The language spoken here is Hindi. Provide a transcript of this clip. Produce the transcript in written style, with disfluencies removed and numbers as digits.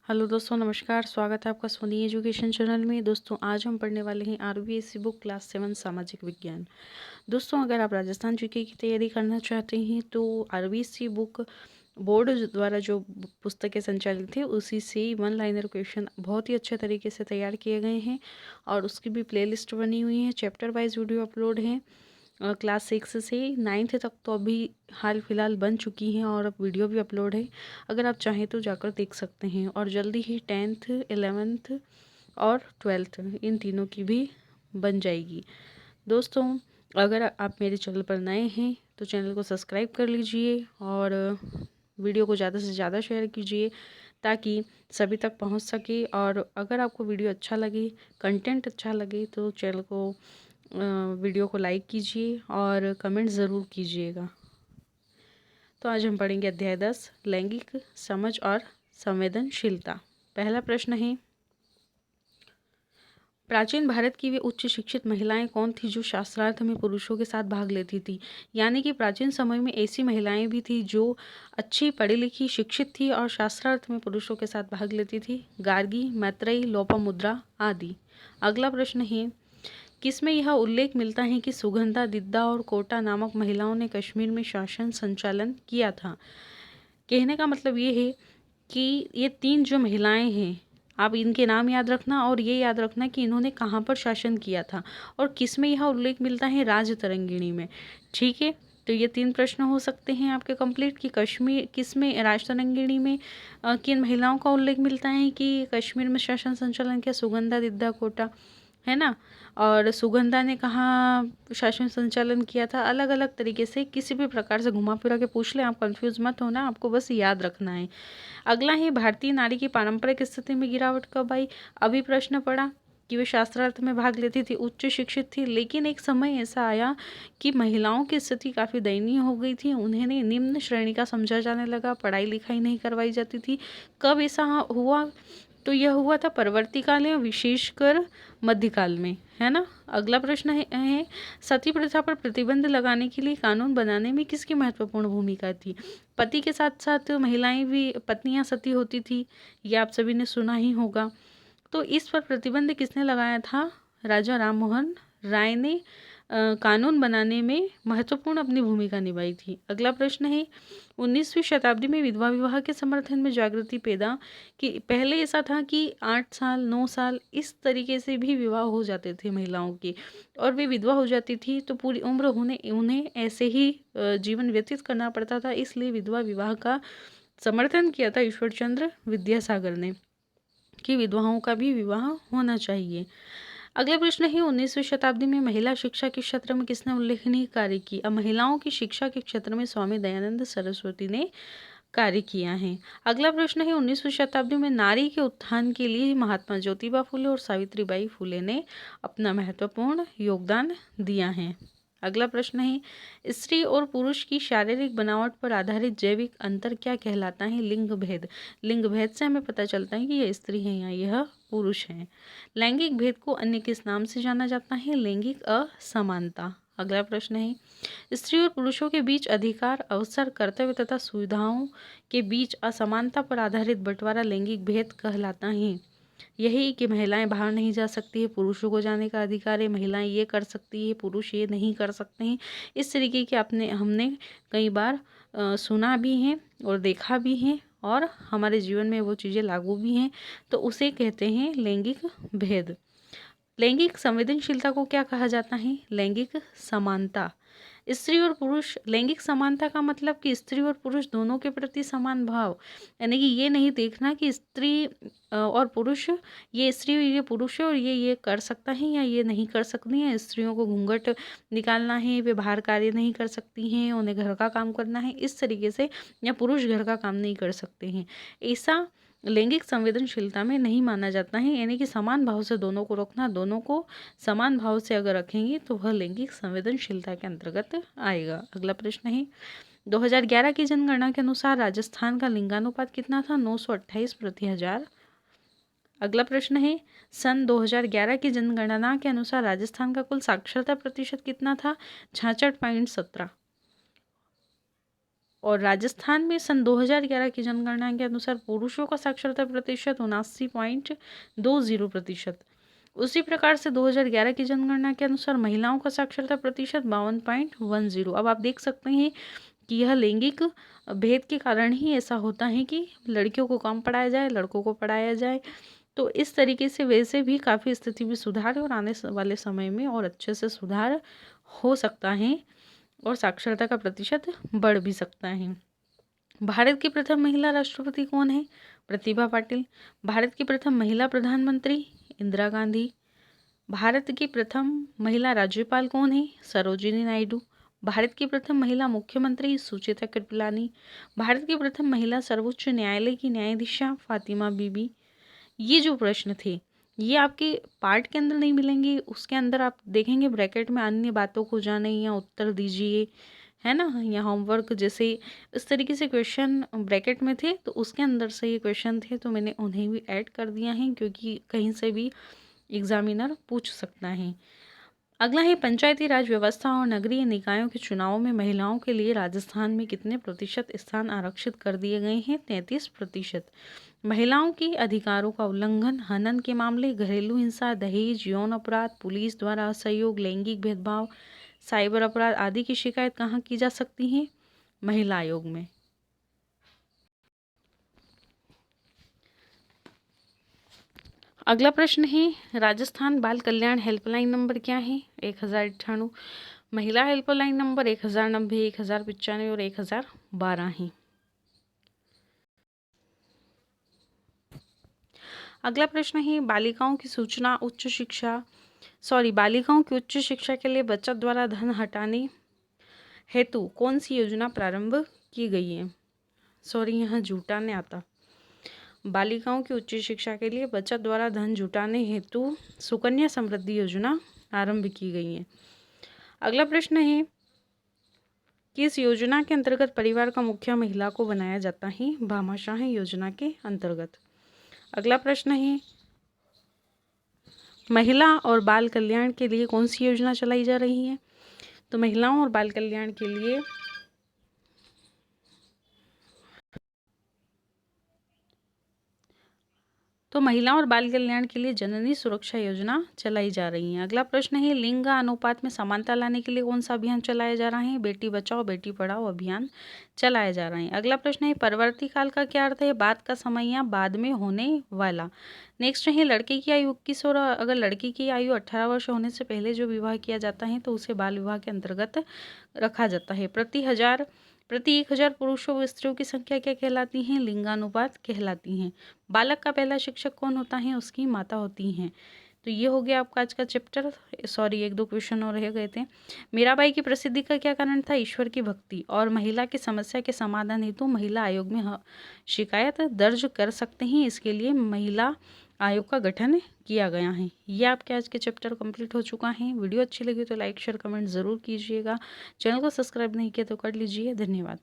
हेलो दोस्तों, नमस्कार। स्वागत है आपका सोनी एजुकेशन चैनल में। दोस्तों, आज हम पढ़ने वाले हैं आरबीएसई बुक क्लास 7 सामाजिक विज्ञान। दोस्तों, अगर आप राजस्थान जीके की तैयारी करना चाहते हैं तो आरबीएसई बुक बोर्ड द्वारा जो पुस्तकें संचालित थी उसी से वन लाइनर क्वेश्चन बहुत ही अच्छे तरीके से तैयार किए गए हैं और उसकी भी प्लेलिस्ट बनी हुई है। चैप्टर वाइज वीडियो अपलोड है। क्लास 6 से 9th तक तो अभी हाल फिलहाल बन चुकी हैं और अब वीडियो भी अपलोड है। अगर आप चाहें तो जाकर देख सकते हैं। और जल्दी ही 10th 11th और 12th इन तीनों की भी बन जाएगी। दोस्तों, अगर आप मेरे चैनल पर नए हैं तो चैनल को सब्सक्राइब कर लीजिए और वीडियो को ज़्यादा से ज़्यादा शेयर कीजिए ताकि सभी तक पहुंच सके। और अगर आपको वीडियो अच्छा लगे, कंटेंट अच्छा लगे तो चैनल को वीडियो को लाइक कीजिए और कमेंट ज़रूर कीजिएगा। तो आज हम पढ़ेंगे अध्याय 10 लैंगिक समझ और संवेदनशीलता। पहला प्रश्न है, प्राचीन भारत की वे उच्च शिक्षित महिलाएं कौन थी जो शास्त्रार्थ में पुरुषों के साथ भाग लेती थी। यानी कि प्राचीन समय में ऐसी महिलाएं भी थी जो अच्छी पढ़ी लिखी शिक्षित थी और शास्त्रार्थ में पुरुषों के साथ भाग लेती थी। गार्गी, मैत्रेयी, लोपामुद्रा आदि। अगला प्रश्न है, किसमें यह उल्लेख मिलता है कि सुगंधा, दिद्दा और कोटा नामक महिलाओं ने कश्मीर में शासन संचालन किया था। कहने का मतलब ये है कि ये तीन जो महिलाएं हैं, आप इनके नाम याद रखना और ये याद रखना कि इन्होंने कहाँ पर शासन किया था और किसमें यह उल्लेख मिलता है, राजतरंगिणी में। ठीक है, तो ये 3 प्रश्न हो सकते हैं आपके कंप्लीट कि कश्मीर किसमें, राजतरंगिणी में किन महिलाओं का उल्लेख मिलता है कि कश्मीर में शासन संचालन किया, सुगंधा, दिद्दा, कोटा, है ना। और सुगंधा ने कहाँ शासन संचालन किया था। अलग अलग तरीके से किसी भी प्रकार से घुमा फिरा के पूछ लें, आप कंफ्यूज मत होना, आपको बस याद रखना है। अगला है, भारतीय नारी की पारंपरिक स्थिति में गिरावट कब आई। अभी प्रश्न पड़ा कि वे शास्त्रार्थ में भाग लेती थी, उच्च शिक्षित थी, लेकिन एक समय ऐसा आया कि महिलाओं की स्थिति काफ़ी दयनीय हो गई थी। उन्हें निम्न श्रेणी का समझा जाने लगा, पढ़ाई लिखाई नहीं करवाई जाती थी। कब ऐसा हुआ, तो यह हुआ था परवर्ती काल में, विशेषकर मध्यकाल में, है ना। अगला प्रश्न है सती प्रथा पर प्रतिबंध लगाने के लिए कानून बनाने में किसकी महत्वपूर्ण भूमिका थी। पति के साथ साथ महिलाएं भी, पत्नियां सती होती थी, ये आप सभी ने सुना ही होगा। तो इस पर प्रतिबंध किसने लगाया था, राजा राम मोहन राय ने कानून बनाने में महत्वपूर्ण अपनी भूमिका निभाई थी। अगला प्रश्न है, 19वीं शताब्दी में विधवा विवाह के समर्थन में जागृति पैदा कि पहले ऐसा था कि 8 साल 9 साल इस तरीके से भी विवाह हो जाते थे महिलाओं के, और वे विधवा हो जाती थी तो पूरी उम्र उन्हें ऐसे ही जीवन व्यतीत करना पड़ता था। इसलिए विधवा विवाह का समर्थन किया था ईश्वर चंद्र विद्यासागर ने कि विधवाओं का भी विवाह होना चाहिए। अगला प्रश्न है, 19वीं शताब्दी में महिला शिक्षा के क्षेत्र में किसने उल्लेखनीय कार्य किया। महिलाओं की शिक्षा के क्षेत्र में स्वामी दयानंद सरस्वती ने कार्य किया है। अगला प्रश्न है, 19वीं शताब्दी में नारी के उत्थान के लिए महात्मा ज्योतिबा फुले और सावित्रीबाई फुले ने अपना महत्वपूर्ण योगदान दिया है। अगला प्रश्न है, स्त्री और पुरुष की शारीरिक बनावट पर आधारित जैविक अंतर क्या कहलाता है। लिंग भेद। लिंग भेद से हमें पता चलता है कि यह स्त्री है या यह पुरुष है। लैंगिक भेद को अन्य किस नाम से जाना जाता है, लैंगिक असमानता। अगला प्रश्न है, स्त्री और पुरुषों के बीच अधिकार, अवसर, कर्तव्य तथा सुविधाओं के बीच असमानता पर आधारित बंटवारा लैंगिक भेद कहलाता है। यही कि महिलाएं बाहर नहीं जा सकती है, पुरुषों को जाने का अधिकार है, महिलाएं ये कर सकती है, पुरुष ये नहीं कर सकते हैं। इस तरीके की हमने कई बार सुना भी है और देखा भी है और हमारे जीवन में वो चीज़ें लागू भी हैं। तो उसे कहते हैं लैंगिक भेद। लैंगिक संवेदनशीलता को क्या कहा जाता है, लैंगिक समानता। स्त्री और पुरुष, लैंगिक समानता का मतलब कि स्त्री और पुरुष दोनों के प्रति समान भाव, यानी कि ये नहीं देखना कि स्त्री और पुरुष, ये स्त्री ये पुरुष है और ये कर सकता है या ये नहीं कर सकती हैं। स्त्रियों को घूंघट निकालना है, वे बाहर कार्य नहीं कर सकती हैं, उन्हें घर का काम करना है, इस तरीके से, या पुरुष घर का काम नहीं कर सकते हैं, ऐसा लैंगिक संवेदनशीलता में नहीं माना जाता है। यानी कि समान भाव से दोनों को रखना, दोनों को समान भाव से अगर रखेंगे तो वह लैंगिक संवेदनशीलता के अंतर्गत आएगा। अगला प्रश्न है, 2011 की जनगणना के अनुसार राजस्थान का लिंगानुपात कितना था, 928 प्रति हजार। अगला प्रश्न है, सन 2011 की जनगणना के अनुसार राजस्थान का कुल साक्षरता प्रतिशत कितना था, 66.17। और राजस्थान में सन 2011 की जनगणना के अनुसार पुरुषों का साक्षरता प्रतिशत 79.20%। उसी प्रकार से 2011 की जनगणना के अनुसार महिलाओं का साक्षरता प्रतिशत 52.10। अब आप देख सकते हैं कि यह लैंगिक भेद के कारण ही ऐसा होता है कि लड़कियों को कम पढ़ाया जाए, लड़कों को पढ़ाया जाए। तो इस तरीके से वैसे भी काफ़ी स्थिति में सुधार है और आने वाले समय में और अच्छे से सुधार हो सकता है और साक्षरता का प्रतिशत बढ़ भी सकता है। भारत की प्रथम महिला राष्ट्रपति कौन है? प्रतिभा पाटिल। भारत की प्रथम महिला प्रधानमंत्री इंदिरा गांधी। भारत की प्रथम महिला राज्यपाल कौन है? सरोजिनी नायडू। भारत की प्रथम महिला मुख्यमंत्री सुचेता कृपलानी। भारत की प्रथम महिला सर्वोच्च न्यायालय की न्यायाधीशा फातिमा बीबी। ये जो प्रश्न थे ये आपके पार्ट के अंदर नहीं मिलेंगे, उसके अंदर आप देखेंगे ब्रैकेट में अन्य बातों को जाने या उत्तर दीजिए, है ना, या होमवर्क जैसे इस तरीके से क्वेश्चन ब्रैकेट में थे, तो उसके अंदर से ये क्वेश्चन थे तो मैंने उन्हें भी ऐड कर दिया है क्योंकि कहीं से भी एग्जामिनर पूछ सकता है। अगला है पंचायती राज व्यवस्था और नगरीय निकायों के चुनावों में महिलाओं के लिए राजस्थान में कितने प्रतिशत स्थान आरक्षित कर दिए गए हैं? 33%। महिलाओं के अधिकारों का उल्लंघन, हनन के मामले, घरेलू हिंसा, दहेज, यौन अपराध, पुलिस द्वारा असहयोग, लैंगिक भेदभाव, साइबर अपराध आदि की शिकायत कहाँ की जा सकती है? महिला आयोग में। अगला प्रश्न है राजस्थान बाल कल्याण हेल्पलाइन नंबर क्या है? 1098। महिला हेल्पलाइन नंबर 1090, 1095 और 1012 है। अगला प्रश्न है बालिकाओं की उच्च शिक्षा के लिए बचत द्वारा धन हटाने हेतु कौन सी योजना प्रारंभ की गई है? यहाँ जुटाने आता। बालिकाओं की उच्च शिक्षा के लिए बचत द्वारा धन जुटाने हेतु सुकन्या समृद्धि योजना आरंभ की गई है। अगला प्रश्न है किस योजना के अंतर्गत परिवार का मुखिया महिला को बनाया जाता है? भामाशाह योजना के अंतर्गत। अगला प्रश्न है महिला और बाल कल्याण के लिए कौन सी योजना चलाई जा रही है? तो महिलाओं और बाल कल्याण के लिए जननी सुरक्षा योजना चलाई जा रही है। अगला प्रश्न है लिंग अनुपात में समानता लाने के लिए कौन सा अभियान चलाया जा रहा है? बेटी बचाओ बेटी पढ़ाओ अभियान चलाया जा रहा है। अगला प्रश्न है परवर्ती काल का क्या अर्थ है? बाद का समय या बाद में होने वाला। नेक्स्ट है लड़के की आयु 21 और अगर लड़की की आयु 18 वर्ष होने से पहले जो विवाह किया जाता है तो उसे बाल विवाह के अंतर्गत रखा जाता है। प्रति 1000 पुरुषों व स्त्रियों की संख्या क्या कहलाती है? लिंगानुपात कहलाती हैं। बालक का पहला शिक्षक कौन होता है? उसकी माता होती हैं। तो ये हो गया आपका आज का चैप्टर। एक दो क्वेश्चन और रह गए थे। मीराबाई की प्रसिद्धि का क्या कारण था? ईश्वर की भक्ति। और महिला की समस्या के समाधान हेतु महिला आयोग में शिकायत दर्ज कर सकते हैं, इसके लिए महिला आयोग का गठन किया गया है। ये आपके आज के चैप्टर कंप्लीट हो चुका है। वीडियो अच्छी लगी तो लाइक शेयर कमेंट ज़रूर कीजिएगा। चैनल को सब्सक्राइब नहीं किया तो कर लीजिए। धन्यवाद।